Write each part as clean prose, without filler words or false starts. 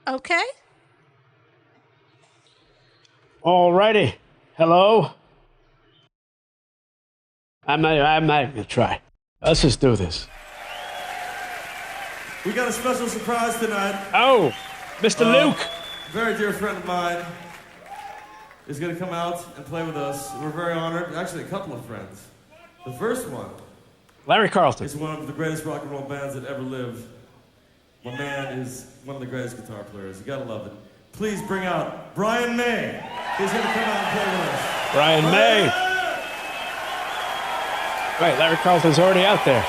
Okay. Alrighty. Hello. I'm not even gonna try. Let's just do this. We got a special surprise tonight. Oh, Mr. Luke. A very dear friend of mine is going to come out and play with us. We're very honored. Actually, a couple of friends. The first one Larry Carlton. is one of the greatest rock and roll bands that ever lived. My man is one of the greatest guitar players. You gotta love it. Please bring out Brian May. He's going to come out and play with us. Brian May. Right, Larry Carlton's already out there.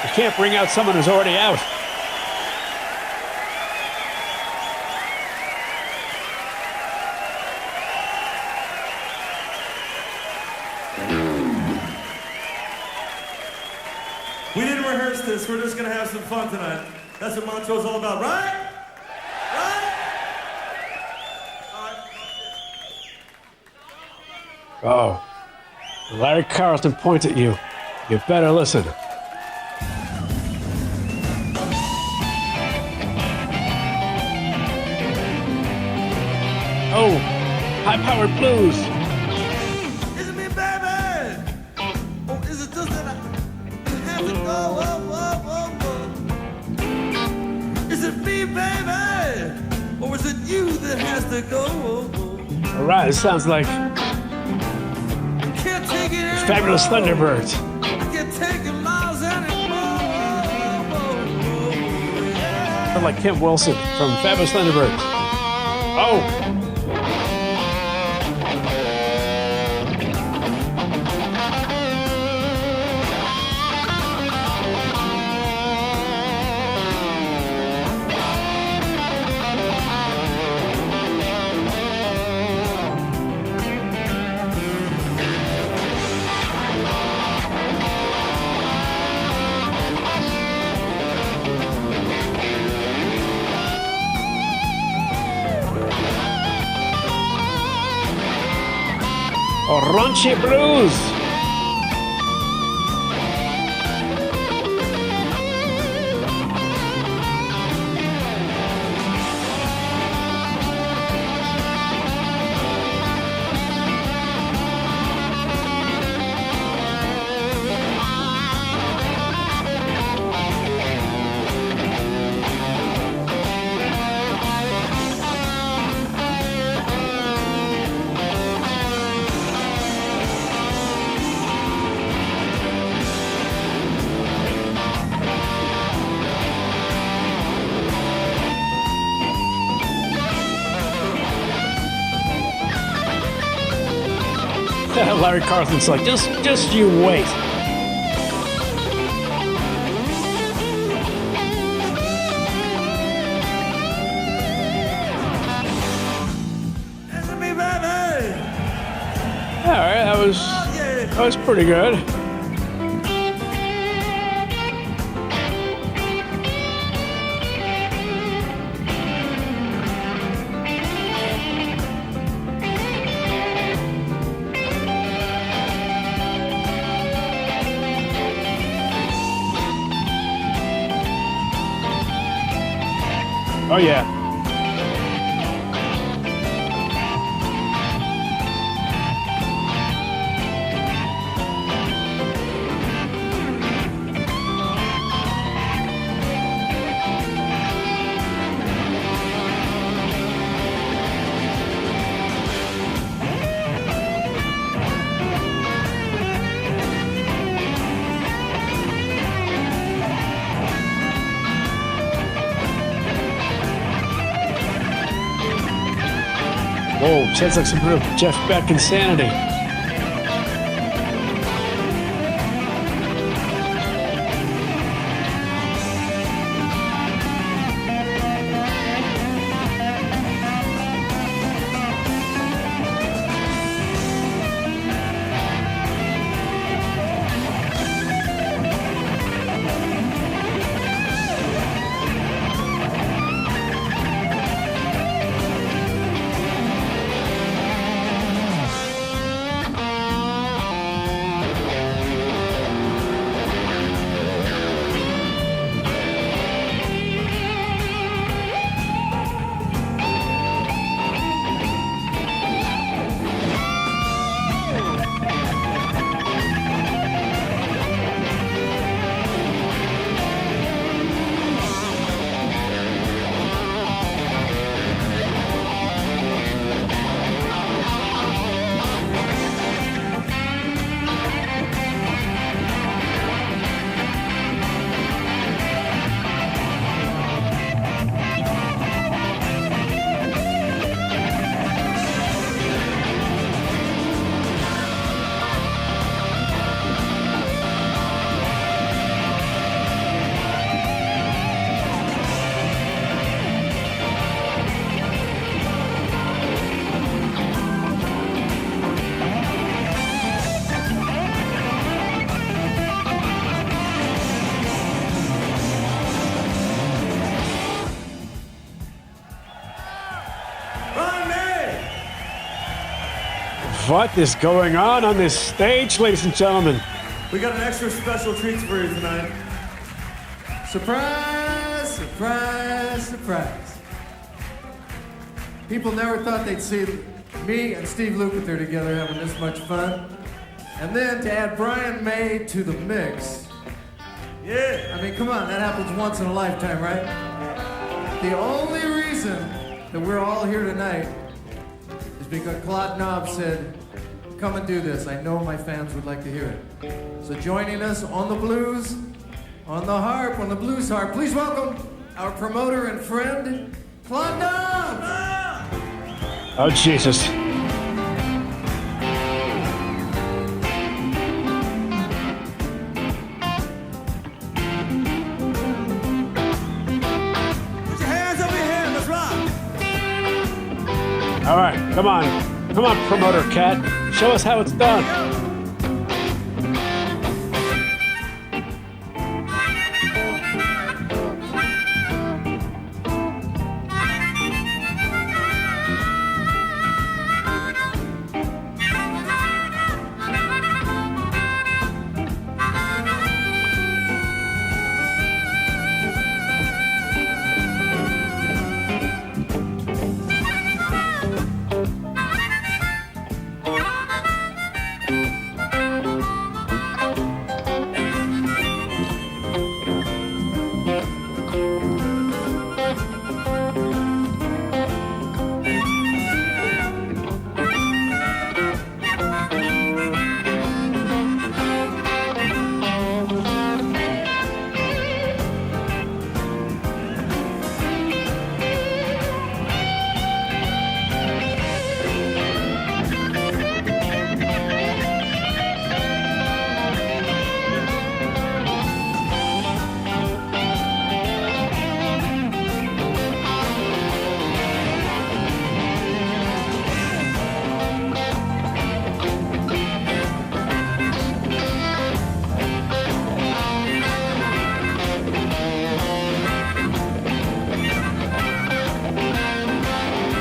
You can't bring out someone who's already out. We didn't rehearse this. We're just going to have some fun tonight. That's what Montreux is all about, right? Right? Oh. Larry Carlton points at you. You better listen. Oh, high-powered blues. Is it me, baby? Or is it just that I have to go? Is it me, baby? Or is it you that has to go? All right, it sounds like Can't take it anymore. Fabulous Thunderbirds. Can't take it miles anymore. Sound like Kim Wilson from Fabulous Thunderbirds. Oh. Oh, raunchy blues. Larry Carlton's like, just you wait. Is it me, baby? All right, that was pretty good. Oh yeah. Whoa, sounds like some real Jeff Beck insanity. What is going on this stage, ladies and gentlemen? We got an extra special treat for you tonight. Surprise, surprise, surprise. People never thought they'd see me and Steve Lukather together having this much fun. And then to add Brian May to the mix. Yeah. I mean, come on, that happens once in a lifetime, right? The only reason that we're all here tonight is because Claude Knob said, come and do this. I know my fans would like to hear it. So joining us on the blues, on the harp, on the blues harp, please welcome our promoter and friend, Claude Knob! Oh, Jesus. All right, come on, promoter cat. Show us how it's done.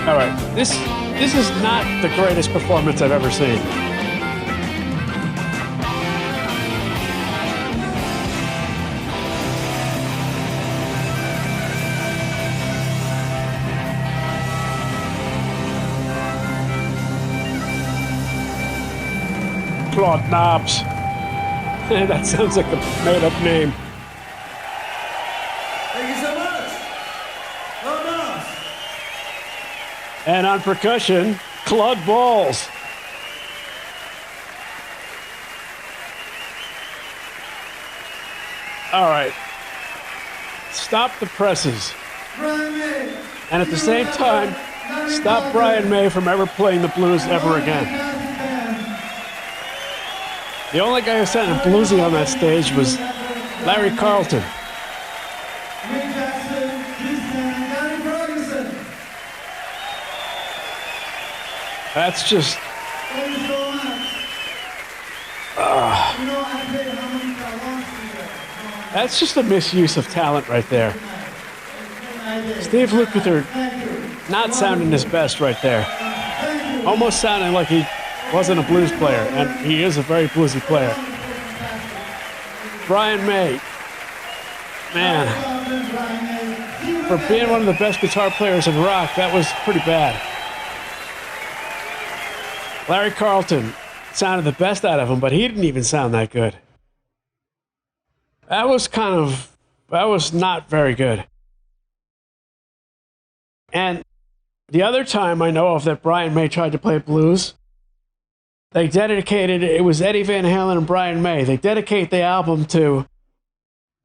All right, this is not the greatest performance I've ever seen. Claude Knobs. That sounds like a made-up name. Thank you so much. Claude Knob. And on percussion, Claude Balls. All right. Stop the presses. And at the same time, stop Brian May from ever playing the blues ever again. The only guy who sounded bluesy on that stage was Larry Carlton. That's just... that's just a misuse of talent right there. Steve Lukather not sounding his best right there. Almost sounding like he wasn't a blues player, and he is a very bluesy player. Brian May, man, for being one of the best guitar players in rock, that was pretty bad. Larry Carlton sounded the best out of him, but he didn't even sound that good. That was not very good. And the other time I know of that Brian May tried to play blues, they dedicated, it was Eddie Van Halen and Brian May. They dedicate the album to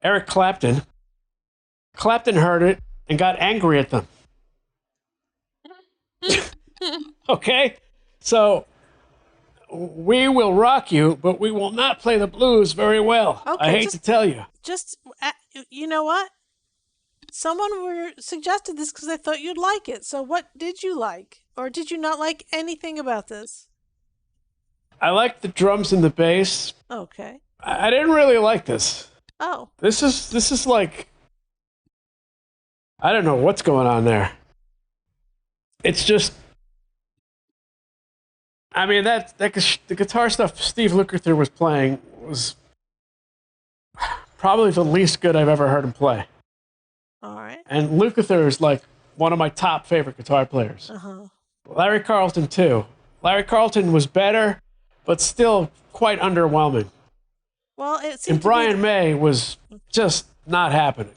Eric Clapton. Clapton heard it and got angry at them. Okay? So, we will rock you, but we will not play the blues very well. Okay, I hate to tell you. Just, you know what? Someone suggested this because they thought you'd like it. So what did you like? Or did you not like anything about this? I like the drums and the bass. Okay. I didn't really like this. Oh. This is like, I don't know what's going on there. It's just, I mean, the guitar stuff Steve Lukather was playing was probably the least good I've ever heard him play. All right. And Lukather is like one of my top favorite guitar players. Uh-huh. Larry Carlton, too. Larry Carlton was better, but still quite underwhelming. Well, it seemed And Brian May was just not happening.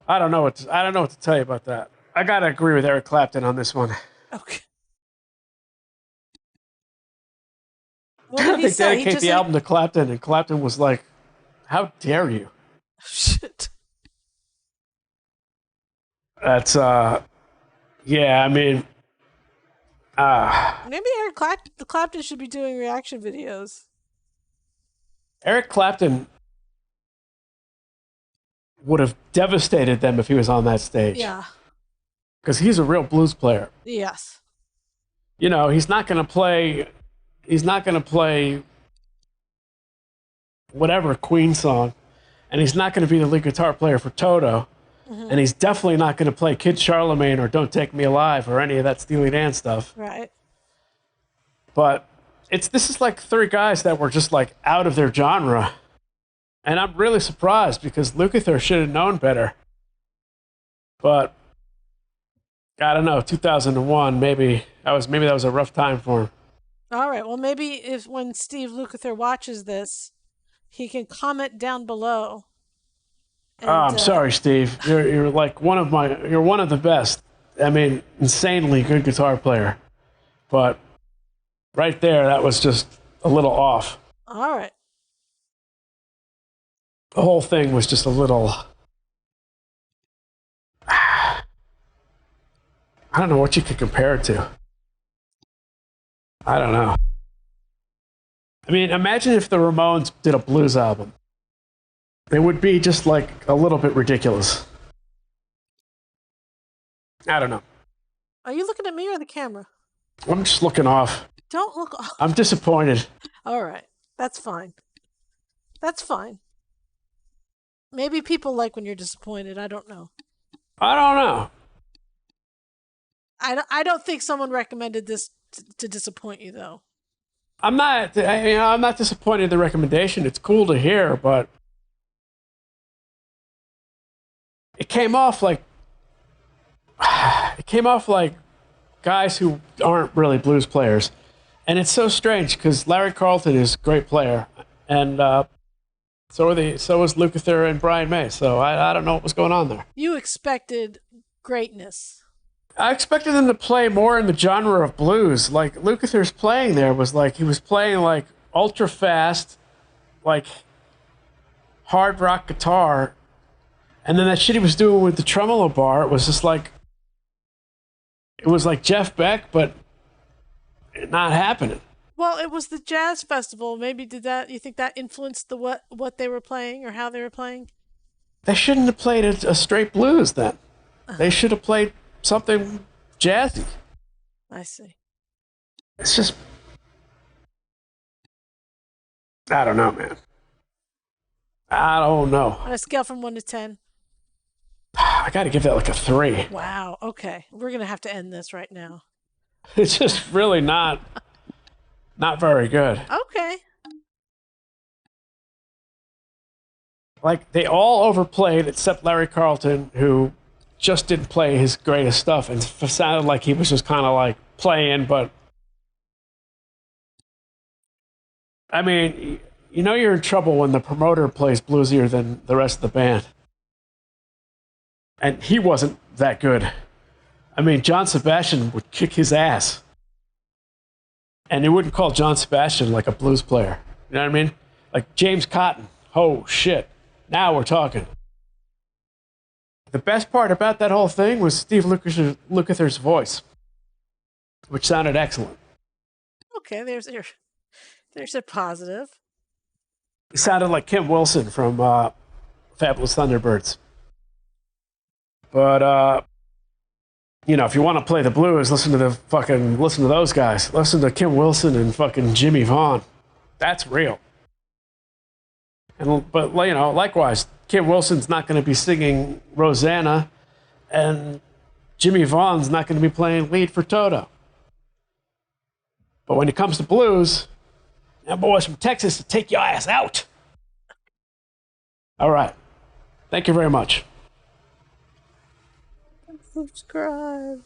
I don't know what to tell you about that. I gotta agree with Eric Clapton on this one. Okay. What did he They say? He dedicate just the album to Clapton, and Clapton was like, "How dare you?" Shit. That's yeah. I mean, Maybe Eric Clapton should be doing reaction videos. Eric Clapton would have devastated them if he was on that stage. Yeah. Because he's a real blues player. Yes. You know, he's not going to play whatever Queen song, and he's not going to be the lead guitar player for Toto, and he's definitely not going to play Kid Charlemagne or Don't Take Me Alive or any of that Steely Dan stuff. Right. But this is like three guys that were just like out of their genre. And I'm really surprised because Lukather should have known better. But I don't know, 2001, maybe that was a rough time for him. All right. Well, maybe when Steve Lukather watches this, he can comment down below. And, I'm sorry, Steve. You're like one of the best. I mean, insanely good guitar player. But right there, that was just a little off. All right. The whole thing was just a little... I don't know what you could compare it to. I don't know. I mean, imagine if the Ramones did a blues album. It would be just like a little bit ridiculous. I don't know. Are you looking at me or the camera? I'm just looking off. Don't look off. I'm disappointed. All right. That's fine. That's fine. Maybe people like when you're disappointed. I don't know. I don't know. I don't think someone recommended this to disappoint you, though. I'm not disappointed in the recommendation. It's cool to hear, but it came off like guys who aren't really blues players. And it's so strange because Larry Carlton is a great player, and so was Lukather and Brian May. So I don't know what was going on there. You expected greatness. I expected them to play more in the genre of blues. Like Lukather's playing there was like he was playing like ultra fast, like hard rock guitar, and then that shit he was doing with the tremolo bar, it was just like it was like Jeff Beck, but not happening. Well, it was the jazz festival. Maybe you think that influenced the what they were playing or how they were playing? They shouldn't have played a straight blues then. They should have played something jazzy. I see. It's just I don't know, man. I don't know. On a scale from 1 to 10. I got to give that like a 3. Wow. Okay. We're going to have to end this right now. It's just really not very good. Okay. Like they all overplayed except Larry Carlton, who just didn't play his greatest stuff and sounded like he was just kind of like playing, but I mean, you know you're in trouble when the promoter plays bluesier than the rest of the band. And he wasn't that good. I mean, John Sebastian would kick his ass. And you wouldn't call John Sebastian like a blues player. You know what I mean? Like James Cotton. Oh, shit. Now we're talking. The best part about that whole thing was Steve Lukather's voice, which sounded excellent. Okay, there's a positive. He sounded like Kim Wilson from Fabulous Thunderbirds. But, you know, if you want to play the blues, listen to those guys. Listen to Kim Wilson and fucking Jimmy Vaughn. That's real. But, you know, likewise, Kim Wilson's not going to be singing Rosanna, and Jimmy Vaughn's not going to be playing lead for Toto. But when it comes to blues, them boys from Texas will take your ass out. All right. Thank you very much. Subscribe.